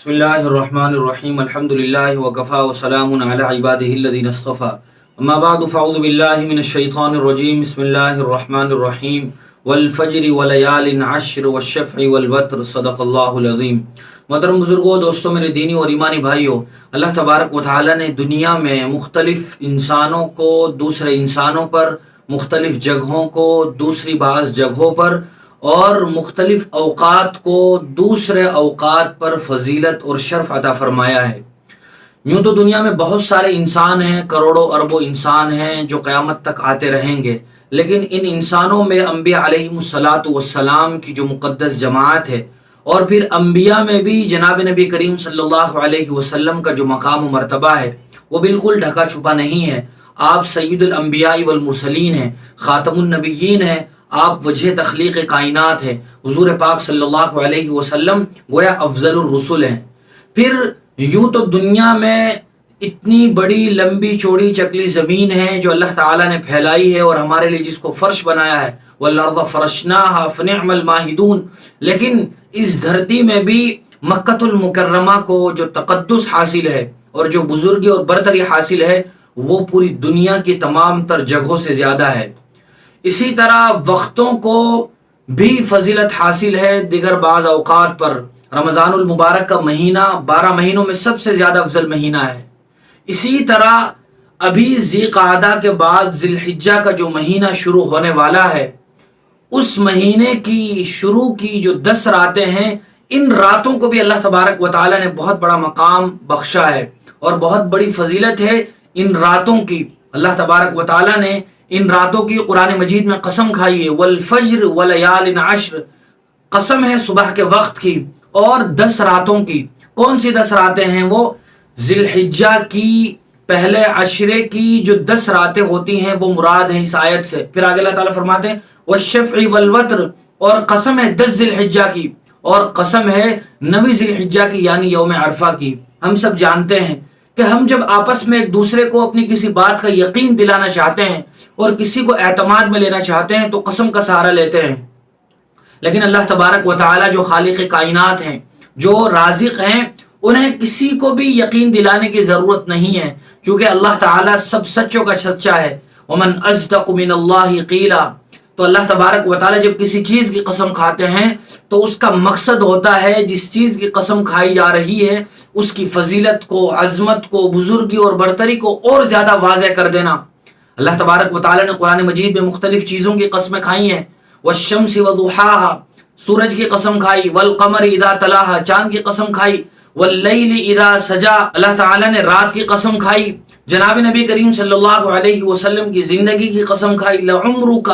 بسم اللہ الرحمن الرحیم الحمد للہ وکفا وسلام علی عبادہ الذین اصطفى اما بعد فاعوذ باللہ من الشیطان الرجیم بسم اللہ الرحمن الرحیم والفجر ولیال عشر والشفع والوتر صدق اللہ العظیم۔ محترم بزرگوں، دوستوں، میرے دینی اور ایمانی بھائیوں، اللہ تبارک و تعالی نے دنیا میں مختلف انسانوں کو دوسرے انسانوں پر، مختلف جگہوں کو دوسری بعض جگہوں پر اور مختلف اوقات کو دوسرے اوقات پر فضیلت اور شرف عطا فرمایا ہے۔ یوں تو دنیا میں بہت سارے انسان ہیں، کروڑوں اربوں انسان ہیں جو قیامت تک آتے رہیں گے، لیکن ان انسانوں میں انبیاء علیہم السلام کی جو مقدس جماعت ہے، اور پھر انبیاء میں بھی جناب نبی کریم صلی اللہ علیہ وسلم کا جو مقام و مرتبہ ہے وہ بالکل ڈھکا چھپا نہیں ہے۔ آپ سید الانبیاء والمرسلین ہیں، خاتم النبیین ہیں، آپ وجہ تخلیق کائنات ہیں، حضور پاک صلی اللہ علیہ وسلم گویا افضل الرسل ہیں۔ پھر یوں تو دنیا میں اتنی بڑی لمبی چوڑی چکلی زمین ہے جو اللہ تعالیٰ نے پھیلائی ہے اور ہمارے لیے جس کو فرش بنایا ہے، وَالْأَرْضَ فَرَشْنَاهَا فَنِعْمَ الْمَاهِدُونَ، لیکن اس دھرتی میں بھی مکۃ المکرمہ کو جو تقدس حاصل ہے اور جو بزرگی اور برتری حاصل ہے وہ پوری دنیا کی تمام تر جگہوں سے زیادہ ہے۔ اسی طرح وقتوں کو بھی فضیلت حاصل ہے دیگر بعض اوقات پر۔ رمضان المبارک کا مہینہ 12 مہینوں میں سب سے زیادہ افضل مہینہ ہے۔ اسی طرح ابھی ذی قعدہ کے بعد ذی الحجہ کا جو مہینہ شروع ہونے والا ہے، اس مہینے کی شروع کی جو 10 راتیں ہیں، ان راتوں کو بھی اللہ تبارک و تعالی نے بہت بڑا مقام بخشا ہے اور بہت بڑی فضیلت ہے ان راتوں کی۔ اللہ تبارک و تعالی نے ان راتوں کی قرآن مجید میں قسم کھائی ہے، والفجر ولیال عشر، قسم ہے صبح کے وقت کی اور 10 راتوں کی۔ کون سی 10 راتیں ہیں؟ وہ ذی الحجہ کی پہلے عشرے کی جو 10 راتیں ہوتی ہیں وہ مراد ہیں اس آیت سے۔ پھر آگے اللہ تعالیٰ فرماتے ہیں والشفع والوتر، اور قسم ہے 10 ذی الحجہ کی، اور قسم ہے 9 ذی الحجہ کی یعنی یوم عرفہ کی۔ ہم سب جانتے ہیں کہ ہم جب آپس میں ایک دوسرے کو اپنی کسی بات کا یقین دلانا چاہتے ہیں اور کسی کو اعتماد میں لینا چاہتے ہیں تو قسم کا سہارا لیتے ہیں، لیکن اللہ تبارک و تعالی جو خالق کائنات ہیں، جو رازق ہیں، انہیں کسی کو بھی یقین دلانے کی ضرورت نہیں ہے، چونکہ اللہ تعالی سب سچوں کا سچا ہے۔ ومن اصدق من اللہ قیلا، تو اللہ تبارک و تعالی جب کسی چیز کی قسم کھاتے ہیں تو اس کا مقصد ہوتا ہے جس چیز کی قسم کھائی جا رہی ہے اس کی فضیلت کو، عظمت کو، بزرگی اور برتری کو اور زیادہ واضح کر دینا۔ اللہ تبارک و تعالی نے قرآن مجید میں مختلف چیزوں کی قسمیں کھائی ہیں۔ والشمس وضحاها، سورج کی قسم کھائی، والقمر اذا تلاها، چاند کی قسم کھائی، واللیل اذا سجا، اللہ تعالی نے رات کی قسم کھائی، جناب نبی کریم صلی اللہ علیہ وسلم کی زندگی کی قسم کھائی، لعمرک،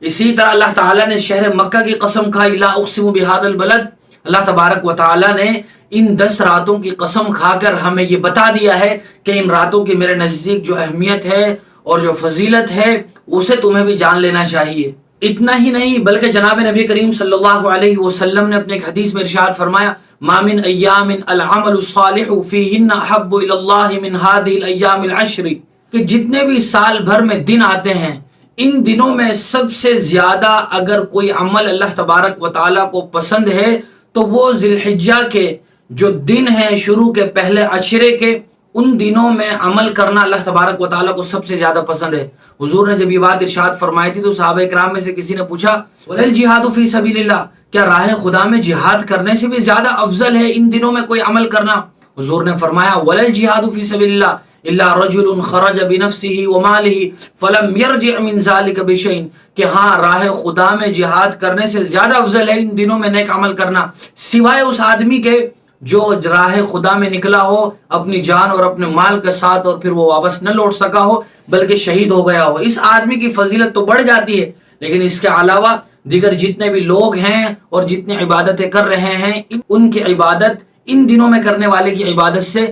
اسی طرح اللہ تعالی نے شہر مکہ کی قسم کھائی، لا اقسم بہذا البلد۔ اللہ تبارک و تعالی نے ان 10 راتوں کی قسم کھا کر ہمیں یہ بتا دیا ہے کہ ان راتوں کی میرے نزدیک جو اہمیت ہے اور جو فضیلت ہے اسے تمہیں بھی جان لینا چاہیے۔ اتنا ہی نہیں بلکہ جناب نبی کریم صلی اللہ علیہ وسلم نے اپنے ایک حدیث میں ارشاد فرمایا، ما من ایام العمل الصالح فیہن احب الی اللہ من هذه الایام العشر، کہ جتنے بھی سال بھر میں دن آتے ہیں، ان دنوں میں سب سے زیادہ اگر کوئی عمل اللہ تبارک و تعالیٰ کو پسند ہے تو وہ ذی الحجہ کے جو دن ہیں شروع کے پہلے عشرے کے، ان دنوں میں عمل کرنا اللہ تبارک و تعالیٰ کو سب سے زیادہ پسند ہے۔ حضور نے جب یہ بات ارشاد فرمائی تھی تو صحابہ کرام میں سے کسی نے پوچھا وَلَلْجِهَادُ فِي سَبِيلِ اللَّهِ، کیا راہ خدا میں جہاد کرنے سے بھی زیادہ افضل ہے ان دنوں میں کوئی عمل کرنا؟ حضور نے فرمایا وَلَلْجِهَادُ فِي سَبِيلِ اللَّهِ إِلَّا رَجُلٌ خَرَجَ بِنَفْسِهِ وَمَالِهِ فَلَمْ يَرْجِعْ مِنْ ذَلِكَ بِشَيْءٍ، کہ ہاں راہ خدا میں جہاد کرنے سے زیادہ افضل ہے ان دنوں میں نیک عمل کرنا، سوائے اس آدمی کے جو راہ خدا میں نکلا ہو اپنی جان اور اپنے مال کے ساتھ اور پھر وہ واپس نہ لوٹ سکا ہو بلکہ شہید ہو گیا ہو۔ اس آدمی کی فضیلت تو بڑھ جاتی ہے، لیکن اس کے علاوہ دیگر جتنے بھی لوگ ہیں اور جتنے عبادتیں کر رہے ہیں ان کی عبادت ان دنوں میں کرنے والے کی عبادت سے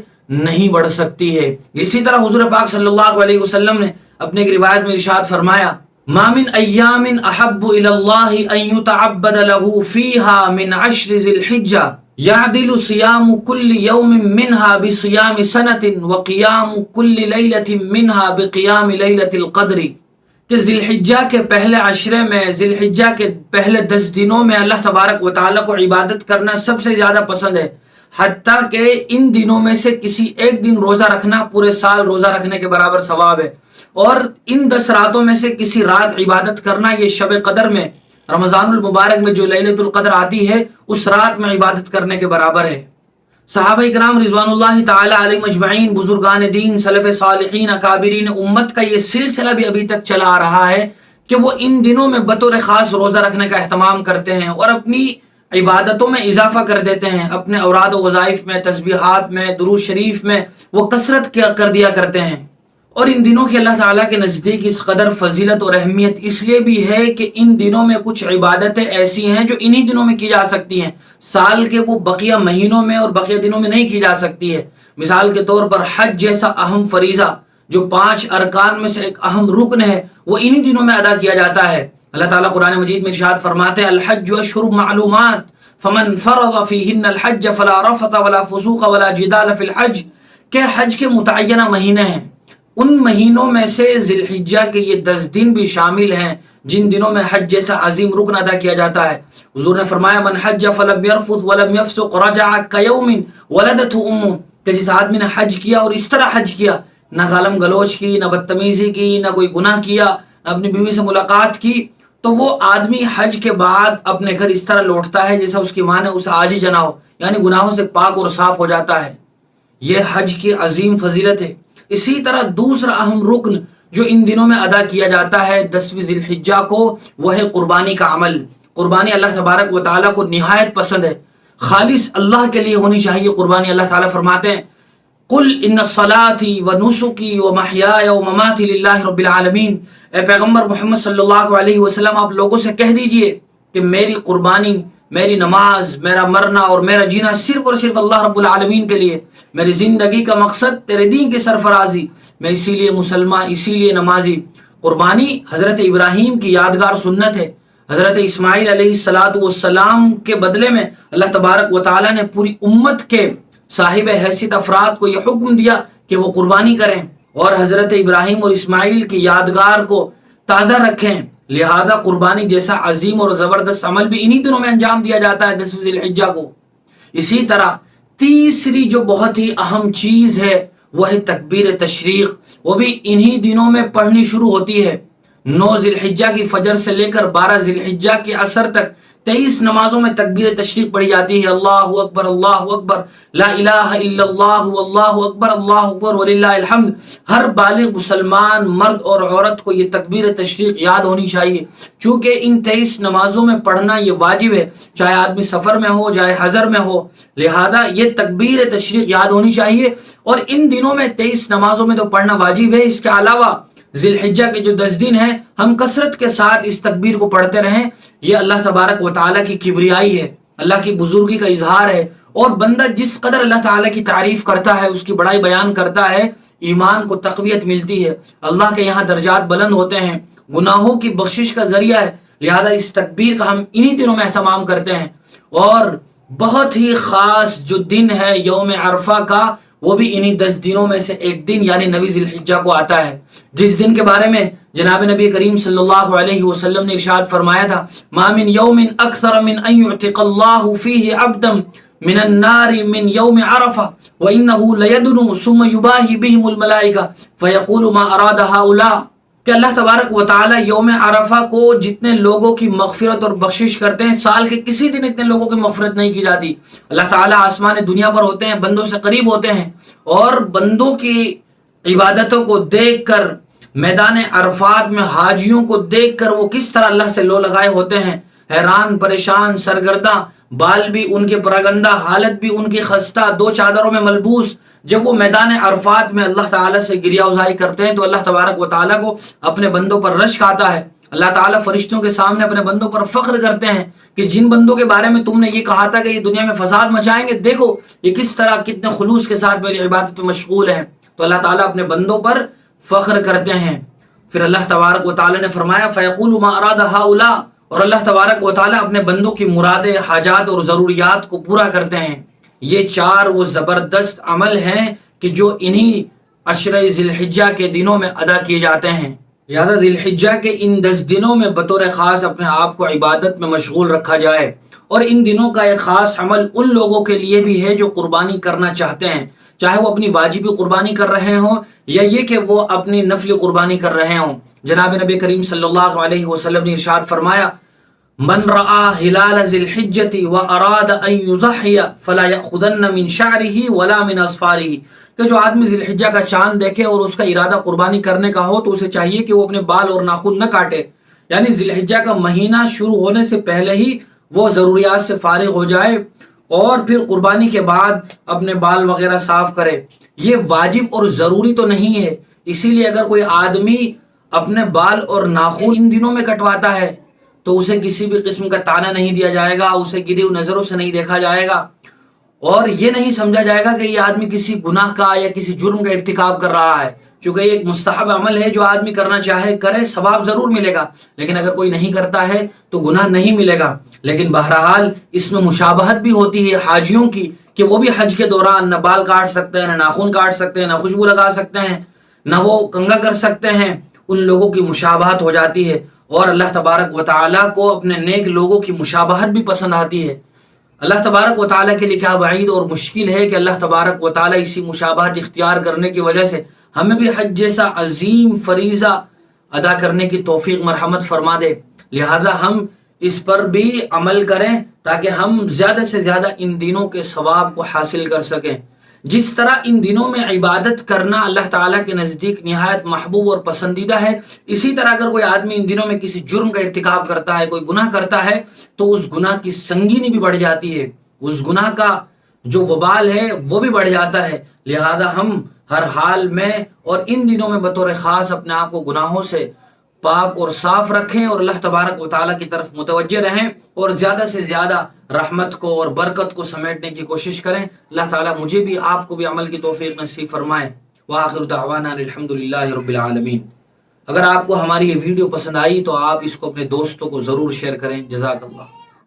نہیں بڑھ سکتی ہے۔ اسی طرح حضور پاک صلی اللہ علیہ وسلم نے اپنے ایک روایت میں ارشاد فرمایا، ما من ایام احب الی اللہ ان یتعبد له فیہا من عشر ذی الحجہ یعدل صیام کل یوم منہا بصیام سنۃ وقیام کل لیلۃ منہا بقیام لیلۃ القدر، کہ ذی الحجہ کے پہلے عشرے میں، ذی الحجہ کے پہلے 10 دنوں میں اللہ تبارک و تعالیٰ کو عبادت کرنا سب سے زیادہ پسند ہے۔ حتیٰ کہ ان دنوں میں سے کسی ایک دن روزہ رکھنا پورے سال روزہ رکھنے کے برابر ثواب ہے، اور ان 10 راتوں میں سے کسی رات عبادت کرنا یہ شب قدر میں، رمضان المبارک میں جو لیلۃ القدر آتی ہے اس رات میں عبادت کرنے کے برابر ہے۔ صحابہ کرام رضوان اللہ تعالی علیہم اجمعین، بزرگان دین، سلف صالحین، اکابرین امت کا یہ سلسلہ بھی ابھی تک چلا آ رہا ہے کہ وہ ان دنوں میں بطور خاص روزہ رکھنے کا اہتمام کرتے ہیں اور اپنی عبادتوں میں اضافہ کر دیتے ہیں، اپنے اوراد و وظائف میں، تسبیحات میں، درود شریف میں وہ کثرت کر دیا کرتے ہیں۔ اور ان دنوں کی اللہ تعالیٰ کے نزدیک اس قدر فضیلت اور اہمیت اس لیے بھی ہے کہ ان دنوں میں کچھ عبادتیں ایسی ہیں جو انہی دنوں میں کی جا سکتی ہیں، سال کے وہ بقیہ مہینوں میں اور بقیہ دنوں میں نہیں کی جا سکتی ہے۔ مثال کے طور پر حج جیسا اہم فریضہ جو 5 ارکان میں سے ایک اہم رکن ہے، وہ انہی دنوں میں ادا کیا جاتا ہے۔ اللہ تعالیٰ قرآن مجید میں ارشاد فرماتے ہیں الحج اشہر معلومات فمن فرض فیہن الحج فلا رفث ولا فسوق ولا جدال فی الحج، کہ حج کے متعینہ مہینے ہیں، ان مہینوں میں سے ذی الحجہ کے یہ 10 دن بھی شامل ہیں جن دنوں میں حج جیسا عظیم رکن ادا کیا جاتا ہے۔ حضور نے فرمایا من حج فلم يرفث ولم يفسق رجع كيوم ولدته امه، کہ جس آدمی نے حج کیا اور اس طرح حج کیا، نہ گالم گلوچ کی، نہ بدتمیزی کی، نہ کوئی گناہ کیا، نہ اپنی بیوی سے ملاقات کی، تو وہ آدمی حج کے بعد اپنے گھر اس طرح لوٹتا ہے جیسا اس کی ماں نے اسے آج ہی جنا ہو، یعنی گناہوں سے پاک اور صاف ہو جاتا ہے۔ یہ حج کی عظیم فضیلت ہے۔ اسی طرح دوسرا اہم رکن جو ان دنوں میں ادا کیا جاتا ہے 10ویں ذی الحجہ کو، وہ ہے قربانی کا عمل۔ قربانی اللہ تبارک و تعالیٰ کو نہایت پسند ہے، خالص اللہ کے لیے ہونی چاہیے قربانی۔ اللہ تعالیٰ فرماتے ہیں قل ان صلاتي ونسكي ومحياي ومماتي لله رب العالمین، اے پیغمبر محمد صلی اللہ علیہ وسلم آپ لوگوں سے کہہ دیجئے کہ میری قربانی، میری نماز، میرا مرنا اور میرا جینا صرف اور صرف اللہ رب العالمین کے لیے، میری زندگی کا مقصد تیرے دین کی سرفرازی، میں اسی لیے مسلمان، اسی لیے نمازی۔ قربانی حضرت ابراہیم کی یادگار سنت ہے۔ حضرت اسماعیل علیہ السلام کے بدلے میں اللہ تبارک و تعالیٰ نے پوری امت کے صاحب حیثیت افراد کو یہ حکم دیا کہ وہ قربانی کریں اور حضرت ابراہیم اور اسماعیل کی یادگار کو تازہ رکھیں، لہذا قربانی جیسا عظیم اور زبردست عمل بھی انہی دنوں میں انجام دیا جاتا ہے 10ویں ذی الحجہ کو۔ اسی طرح تیسری جو بہت ہی اہم چیز ہے وہ ہے تکبیر تشریق، وہ بھی انہی دنوں میں پڑھنی شروع ہوتی ہے۔ 9 ذی الحجہ کی فجر سے لے کر 12 ذی الحجہ کے عصر تک 23 نمازوں میں تکبیر تشریق پڑھی جاتی ہے۔ اللہ اکبر، اللہ اکبر، لا الہ الا اللہ، اللہ اکبر، اللہ اکبر وللہ الحمد۔ ہر بالغ مسلمان مرد اور عورت کو یہ تکبیر تشریق یاد ہونی چاہیے، چونکہ ان 23 نمازوں میں پڑھنا یہ واجب ہے، چاہے آدمی سفر میں ہو چاہے حضر میں ہو، لہذا یہ تکبیر تشریق یاد ہونی چاہیے۔ اور ان دنوں میں 23 نمازوں میں تو پڑھنا واجب ہے، اس کے علاوہ ذی الحجہ کے جو 10 دن ہیں ہم کثرت کے ساتھ اس تکبیر کو پڑھتے رہیں۔ یہ اللہ تبارک و تعالیٰ کی کبریائی ہے، اللہ کی بزرگی کا اظہار ہے، اور بندہ جس قدر اللہ تعالیٰ کی تعریف کرتا ہے، اس کی بڑائی بیان کرتا ہے، ایمان کو تقویت ملتی ہے، اللہ کے یہاں درجات بلند ہوتے ہیں، گناہوں کی بخشش کا ذریعہ ہے، لہذا اس تکبیر کا ہم انہی دنوں میں اہتمام کرتے ہیں۔ اور بہت ہی خاص جو دن ہے یوم عرفہ کا، وہ بھی انہی 10 دنوں میں سے ایک دن یعنی 9 ذی الحجہ کو آتا ہے، جس دن کے بارے میں جناب نبی کریم صلی اللہ علیہ وسلم نے ارشاد فرمایا تھا ما من یوم اکثر من ان یعتق اللہ فیہ عبدا من النار من یوم عرفہ وانہ لیدنو ثم یباہی بہم الملائکہ فیقول ما اراد ہؤلاء، کہ اللہ تبارک و تعالی یوم عرفہ کو جتنے لوگوں کی مغفرت اور بخشش کرتے ہیں، سال کے کسی دن اتنے لوگوں کی مغفرت نہیں کی جاتی۔ اللہ تعالی آسمان دنیا پر ہوتے ہیں، بندوں سے قریب ہوتے ہیں، اور بندوں کی عبادتوں کو دیکھ کر، میدان عرفات میں حاجیوں کو دیکھ کر وہ کس طرح اللہ سے لو لگائے ہوتے ہیں، حیران، پریشان، سرگرداں، بال بھی ان کے پراگندہ، حالت بھی ان کی خستہ، 2 چادروں میں ملبوس، جب وہ میدان عرفات میں اللہ تعالیٰ سے گریہ ازائی کرتے ہیں تو اللہ تبارک و تعالیٰ کو اپنے بندوں پر رشک آتا ہے۔ اللہ تعالیٰ فرشتوں کے سامنے اپنے بندوں پر فخر کرتے ہیں کہ جن بندوں کے بارے میں تم نے یہ کہا تھا کہ یہ دنیا میں فساد مچائیں گے، دیکھو یہ کس طرح کتنے خلوص کے ساتھ میری عبادت میں مشغول ہیں۔ تو اللہ تعالیٰ اپنے بندوں پر فخر کرتے ہیں۔ پھر اللہ تبارک و تعالیٰ نے فرمایا فَيَقُولُ مَا أَرَادَ هَؤُلَاء، اور اللہ تبارک و تعالیٰ اپنے بندوں کی مرادیں، حاجات اور ضروریات کو پورا کرتے ہیں۔ یہ 4 وہ زبردست عمل ہیں کہ جو انہی عشرہ ذی الحجہ کے دنوں میں ادا کیے جاتے ہیں۔ لہذا ذی الحجہ کے ان 10 دنوں میں بطور خاص اپنے آپ کو عبادت میں مشغول رکھا جائے اور ان دنوں کا ایک خاص عمل ان لوگوں کے لیے بھی ہے جو قربانی کرنا چاہتے ہیں، چاہے وہ اپنی واجبی قربانی کر رہے ہوں یا یہ کہ وہ اپنی نفلی قربانی کر رہے ہوں۔ جناب نبی کریم صلی اللہ علیہ وسلم نے ارشاد فرمایا، من رآ ہلال ذی الحجۃ واراد ان یضحی فلا یأخذن من شعره ولا من اظفارہ، کہ جو آدمی ذی الحجہ کا چاند دیکھے اور اس کا ارادہ قربانی کرنے کا ہو تو اسے چاہیے کہ وہ اپنے بال اور ناخن نہ کاٹے، یعنی ذی الحجہ کا مہینہ شروع ہونے سے پہلے ہی وہ ضروریات سے فارغ ہو جائے اور پھر قربانی کے بعد اپنے بال وغیرہ صاف کرے۔ یہ واجب اور ضروری تو نہیں ہے، اسی لیے اگر کوئی آدمی اپنے بال اور ناخن ان دنوں میں کٹواتا ہے تو اسے کسی بھی قسم کا طعنہ نہیں دیا جائے گا، اسے گری ہوئی نظروں سے نہیں دیکھا جائے گا، اور یہ نہیں سمجھا جائے گا کہ یہ آدمی کسی گناہ کا یا کسی جرم کا ارتکاب کر رہا ہے، چونکہ یہ ایک مستحب عمل ہے، جو آدمی کرنا چاہے کرے، ثواب ضرور ملے گا، لیکن اگر کوئی نہیں کرتا ہے تو گناہ نہیں ملے گا۔ لیکن بہرحال اس میں مشابہت بھی ہوتی ہے حاجیوں کی، کہ وہ بھی حج کے دوران نہ بال کاٹ سکتے ہیں، نہ ناخن کاٹ سکتے ہیں، نہ خوشبو لگا سکتے ہیں، نہ وہ کنگھا کر سکتے ہیں، ان لوگوں کی مشابہت ہو جاتی ہے، اور اللہ تبارک و تعالیٰ کو اپنے نیک لوگوں کی مشابہت بھی پسند آتی ہے۔ اللہ تبارک و تعالیٰ کے لیے کیا بعید اور مشکل ہے کہ اللہ تبارک و تعالیٰ اسی مشابہت اختیار کرنے کی وجہ سے ہمیں بھی حج جیسا عظیم فریضہ ادا کرنے کی توفیق مرحمت فرما دے، لہذا ہم اس پر بھی عمل کریں تاکہ ہم زیادہ سے زیادہ ان دنوں کے ثواب کو حاصل کر سکیں۔ جس طرح ان دنوں میں عبادت کرنا اللہ تعالیٰ کے نزدیک نہایت محبوب اور پسندیدہ ہے، اسی طرح اگر کوئی آدمی ان دنوں میں کسی جرم کا ارتکاب کرتا ہے، کوئی گناہ کرتا ہے، تو اس گناہ کی سنگینی بھی بڑھ جاتی ہے، اس گناہ کا جو وبال ہے وہ بھی بڑھ جاتا ہے۔ لہذا ہم ہر حال میں اور ان دنوں میں بطور خاص اپنے آپ کو گناہوں سے پاک اور صاف رکھیں اور اللہ تبارک و تعالیٰ کی طرف متوجہ رہیں، اور زیادہ سے زیادہ رحمت کو اور برکت کو سمیٹنے کی کوشش کریں۔ اللہ تعالیٰ مجھے بھی آپ کو بھی عمل کی توفیق نصیب فرمائے۔ وآخر دعوانا الحمدللہ رب العالمین۔ اگر آپ کو ہماری یہ ویڈیو پسند آئی تو آپ اس کو اپنے دوستوں کو ضرور شیئر کریں۔ جزاک اللہ۔